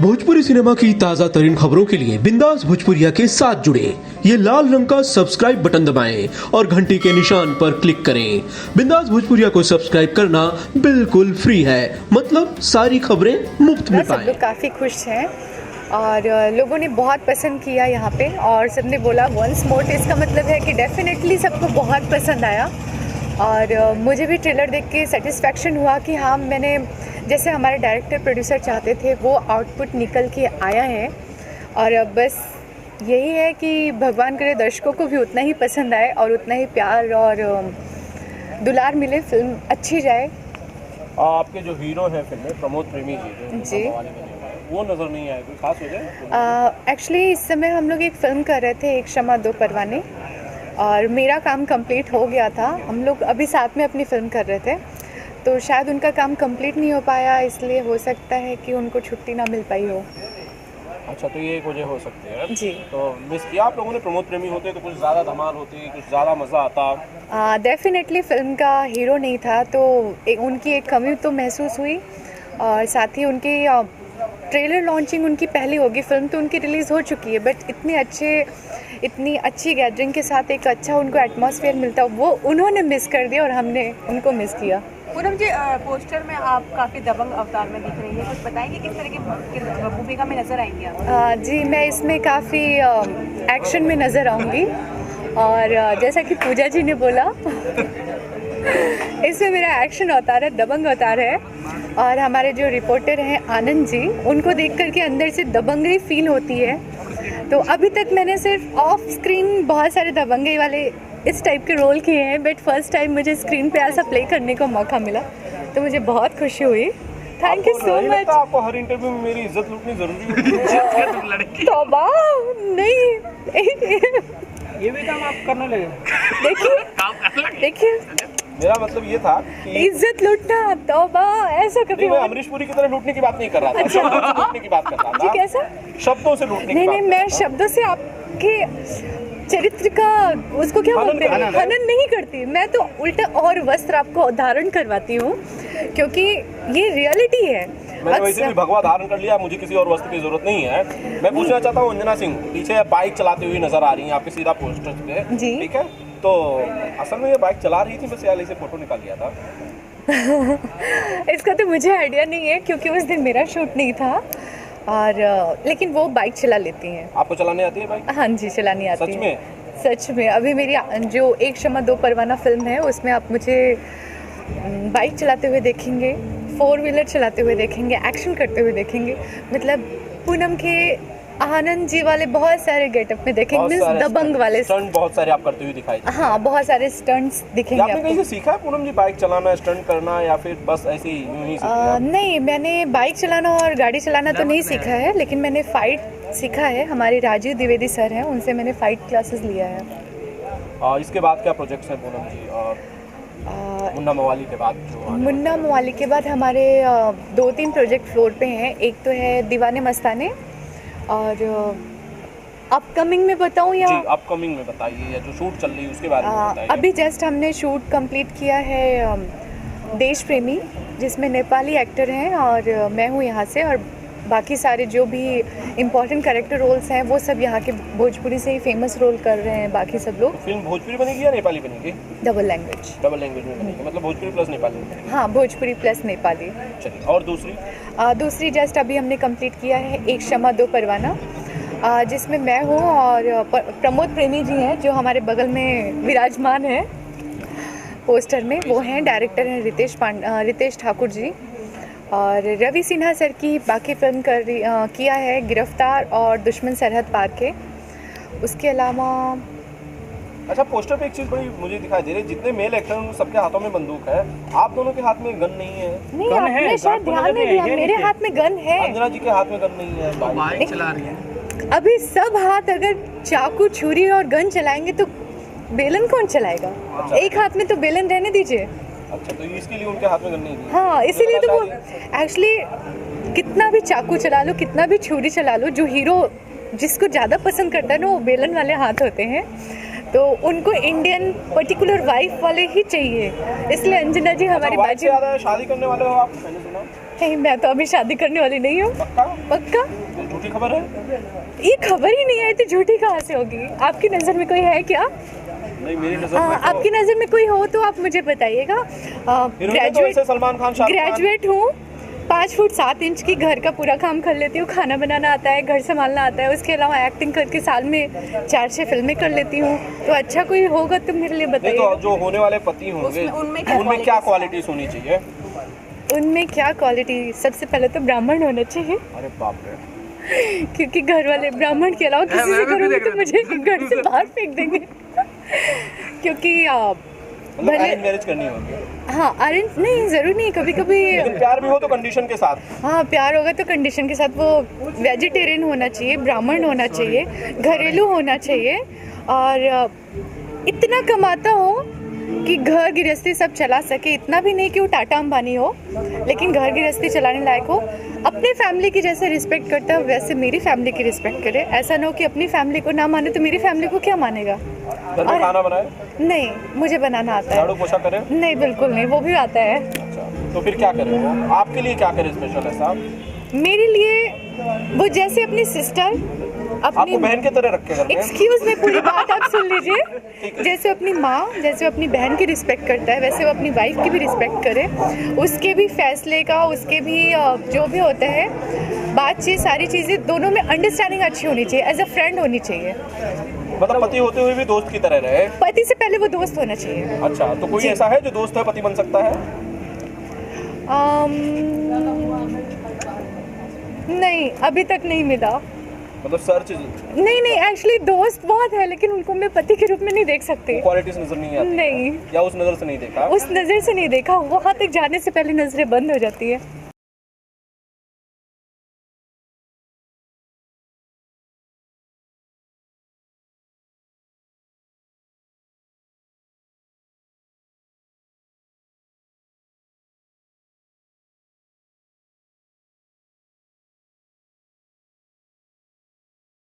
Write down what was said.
Bhojpuri cinema की ताजा तरीन खबरों के लिए बिंदास भोजपुरिया के साथ जुड़े ये लाल रंग का सब्सक्राइब बटन दबाएं और घंटी के निशान पर क्लिक करें। बिंदास भोजपुरिया को सब्सक्राइब करना बिल्कुल फ्री है, मतलब सारी खबरें मुफ्त में पाएं। सब लोग काफ़ी खुश हैं और लोगों ने बहुत पसंद किया यहाँ पे और सबने बोला वंस मोर, इसका मतलब है कि डेफिनेटली सबको बहुत पसंद आया। और मुझे भी ट्रेलर देख के सेटिस्फेक्शन हुआ कि हाँ, मैंने जैसे हमारे डायरेक्टर प्रोड्यूसर चाहते थे वो आउटपुट निकल के आया है। और अब बस यही है कि भगवान करे दर्शकों को भी उतना ही पसंद आए और उतना ही प्यार और दुलार मिले, फिल्म अच्छी जाए। आपके जो हीरो हैं फिल्म में प्रमोद प्रेमी जी वो नज़र नहीं आए, कोई खास वजह? एक्चुअली इस समय हम लोग एक फ़िल्म कर रहे थे, एक क्षमा दो परवाने, और मेरा काम कंप्लीट हो गया था। हम लोग अभी साथ में अपनी फ़िल्म कर रहे थे, तो शायद उनका काम कंप्लीट नहीं हो पाया, इसलिए हो सकता है कि उनको छुट्टी ना मिल पाई हो। अच्छा, तो ये एक वजह हो सकती है जी। तो मिस किया आप लोगों ने। प्रमोद प्रेमी होते तो कुछ ज़्यादा धमाल होती, कुछ ज़्यादा मज़ा आता। डेफिनेटली फ़िल्म का हीरो नहीं था तो उनकी एक कमी तो महसूस हुई। और साथ ही उनकी ट्रेलर लॉन्चिंग उनकी पहली होगी, फिल्म तो उनकी रिलीज़ हो चुकी है, बट इतनी अच्छी गैदरिंग के साथ एक अच्छा उनको एटमॉस्फेयर मिलता, वो उन्होंने मिस कर दिया और हमने उनको मिस किया। पूनम जी, पोस्टर में आप काफ़ी दबंग अवतार में दिख रही है, कुछ बताएंगे किस तरह की भूमिका में नजर आएंगी आप? जी, मैं इसमें काफ़ी एक्शन में नज़र आऊँगी और जैसा कि पूजा जी ने बोला इसमें मेरा एक्शन अवतार है, दबंग अवतार है। और हमारे जो रिपोर्टर हैं आनंद जी, उनको देख कर के अंदर से दबंगई फील होती है। तो अभी तक मैंने सिर्फ ऑफ स्क्रीन बहुत सारे दबंगई वाले इस टाइप के रोल किए हैं, बट फर्स्ट टाइम मुझे स्क्रीन पे ऐसा प्ले करने का मौका मिला, तो मुझे बहुत खुशी हुई। Thank you so much. आपको हर इंटरव्यू में मेरी इज्जत लूटनी जरूरी होती है? तौबा, नहीं ये भी काम आप करने लगे? देखिए मेरा मतलब ये था कि इज्जत लूटना, तौबा, ऐसा कभी मैं अमरीश पुरी की तरह लूटने की बात नहीं कर रहा था, शब्दों से लूटने की बात कर रहा जी, था। कैसा? शब्दों से लूटने की नहीं बात नहीं, मैं शब्दों से आपके चरित्र का उसको क्या बोलते हैं, हनन नहीं करती। मैं तो उल्टा और वस्त्र आपको धारण करवाती हूँ, क्योंकि ये रियलिटी है। मैंने वैसे भी भगवा धारण कर लिया, मुझे किसी और वस्त्र की जरूरत नहीं है। मैं पूछना चाहता हूँ, अंजना सिंह पीछे बाइक चलाती हुई नजर आ रही है आपके सीधा पोस्टर पे, ठीक है? तो असल में ये बाइक चला रही थी, बस यार इसे फोटो निकाल लिया था। इसका तो मुझे आइडिया नहीं है, क्योंकि उस दिन मेरा शूट नहीं था। और लेकिन वो बाइक चला लेती हैं। आपको चलाने आती है बाइक? हाँ जी, चलानी आती है। सच में? सच में। अभी मेरी जो एक क्षमा दो परवाना फिल्म है, उसमें आप मुझे बाइक चलाते हुए देखेंगे, 4 व्हीलर चलाते हुए देखेंगे, एक्शन करते हुए देखेंगे। मतलब पूनम के आनंद जी वाले बहुत सारे गेटअप में देखेंगे, मींस दबंग वाले स्टंट बहुत सारे आप करते हुए दिखाई। हाँ, बहुत सारे स्टंट्स दिखेंगे आपने कहीं से सीखा है पूनम जी बाइक चलाना, स्टंट करना, या फिर बस ऐसे ही यूं ही सीखा? नहीं, मैंने बाइक चलाना और गाड़ी चलाना तो नहीं सीखा है, लेकिन मैंने फ़ाइट सीखा है। हमारे राजीव द्विवेदी सर हैं, उनसे मैंने फ़ाइट क्लासेस लिया है। इसके बाद क्या प्रोजेक्ट्स हैं पूनम जी? और मुन्ना मवाली के बाद मुन्ना मवाली के बाद हमारे 2-3 प्रोजेक्ट फ्लोर पे हैं। एक तो है दीवाने मस्ताने, और अपकमिंग में बताऊं या? जी, अपकमिंग में बताइए, या जो शूट चल रही है उसके बारे में बताइए। अभी जस्ट हमने शूट कंप्लीट किया है देश प्रेमी, जिसमें नेपाली एक्टर हैं और मैं हूँ यहाँ से, और बाकी सारे जो भी इम्पोर्टेंट कैरेक्टर रोल्स हैं वो सब यहाँ के भोजपुरी से ही फेमस रोल कर रहे हैं बाकी सब लोग। फिल्म भोजपुरी बनेगी या नेपाली बनेगी? Double language. डबल लैंग्वेज में बनेगी, मतलब भोजपुरी प्लस नेपाली? हाँ, भोजपुरी प्लस नेपाली। चलिए, और दूसरी जस्ट अभी हमने कंप्लीट किया है एक क्षमा दो परवाना, जिसमें मैं हूँ और प्रमोद प्रेमी जी हैं, जो हमारे बगल में विराजमान है पोस्टर में, वो हैं डायरेक्टर हैं रितेश ठाकुर जी। और रवि सिन्हा सर की बाकी फिल्म किया है गिरफ्तार और दुश्मन सरहद पार के। उसके अलावा अच्छा, पोस्टर पे एक चीज़ बड़ी मुझे दिखाई दे रही है, जितने मेल एक्टर हैं सबके हाथों में बंदूक है, आप दोनों के हाथ में गन नहीं है। नहीं, आपने शायद ध्यान नहीं दिया, मेरे हाथ में गन है। अंजना जी के हाथ में गन नहीं है, बाइक चला रही है। अभी सब हाथ अगर चाकू छुरी और गन चलाएंगे तो बेलन कौन चलाएगा? अच्छा। एक हाथ में तो बेलन रहने दीजिए। अच्छा, तो इसके लिए उनके हाथ में गन नहीं है? हाँ, इसीलिए तो वो एक्चुअली कितना भी चाकू चला लो, कितना भी छुरी चला लो, जो हीरो जिसको ज़्यादा पसंद करता है ना, वो बेलन वाले हाथ होते हैं। तो उनको इंडियन पर्टिकुलर वाइफ वाले ही चाहिए, इसलिए अंजना जी हमारी वाइफ से बाजी। ज्यादा शादी करने वाले हो आप, मैंने सुना। नहीं, मैं तो अभी शादी करने वाली नहीं हूँ। पक्का? पक्का? ये झूठी खबर है? ये खबर ही नहीं है तो झूठी कहाँ से होगी? आपकी नज़र में कोई है क्या? नहीं, मेरी नजर में तो आपकी नज़र में कोई हो तो आप मुझे बताइएगा। हीरोइन तो वैसे सलमान खान, शाहरुख खान। ग्रेजुएट हूँ, 5 फुट 7 इंच की, घर का पूरा काम कर लेती हूँ, खाना बनाना आता है, घर संभालना आता है, उसके अलावा एक्टिंग करके साल में 4-6 फिल्में कर लेती हूँ। तो अच्छा कोई होगा तो मेरे लिए नहीं बताइए। तो जो होने वाले पति होंगे उनमें क्या क्वालिटीज होनी चाहिए? उनमें क्या क्वालिटी? सबसे पहले तो ब्राह्मण होना चाहिए, अरे बाप रे। क्योंकि घर वाले ब्राह्मण के अलावा किसी से करूँगी तो मुझे घर से बाहर फेंक देंगे। क्योंकि मतलब अरेंज मैरिज करनी होगी? हाँ, अरेंज नहीं, ज़रूर नहीं, कभी कभी लेकिन प्यार भी हो तो कंडीशन के साथ। हाँ, प्यार होगा तो कंडीशन के साथ। वो वेजिटेरियन होना चाहिए, ब्राह्मण होना चाहिए, घरेलू होना चाहिए, और इतना कमाता हो कि घर गृहस्थी सब चला सके। इतना भी नहीं कि वो टाटा अंबानी हो, लेकिन घर गृहस्थी चलाने लायक हो। अपने फैमिली की जैसे रिस्पेक्ट करता है वैसे मेरी फैमिली की रिस्पेक्ट करे। ऐसा ना हो कि अपनी फैमिली को ना माने तो मेरी फैमिली को क्या मानेगा। घर में खाना बनाए? नहीं, मुझे बनाना आता झाड़ू है। पोछा करे? नहीं, बिल्कुल नहीं, वो भी आता है। अच्छा, तो फिर क्या करें वो? आपके लिए क्या करें स्पेशल ऐसा? मेरे लिए वो जैसे अपनी सिस्टर, आपको अपनी बहन के तरह रखे घर में? एक्सक्यूज में, पूरी बात आप सुन लीजिए। जैसे अपनी माँ, जैसे अपनी बहन की रिस्पेक्ट करता है, वैसे वो अपनी वाइफ की भी रिस्पेक्ट करे। उसके भी फैसले का, उसके भी जो भी होता है, बातचीत, सारी चीज़ें, दोनों में अंडरस्टैंडिंग अच्छी होनी चाहिए, एज अ फ्रेंड होनी चाहिए। मतलब पति होते हुए भी दोस्त की तरह रहे? पति से पहले वो दोस्त होना चाहिए। अच्छा, तो कोई ऐसा है जो दोस्त है पति बन सकता है? नहीं, अभी तक नहीं मिला। मतलब सर्च नहीं, एक्चुअली दोस्त बहुत है, लेकिन उनको मैं पति के रूप में नहीं देख सकती। क्वालिटीज नजर नहीं आती? नहीं, या उस नजर से नहीं देखा? उस नज़र से नहीं देखा। वहाँ तक जाने से पहले नज़रें बंद हो जाती है।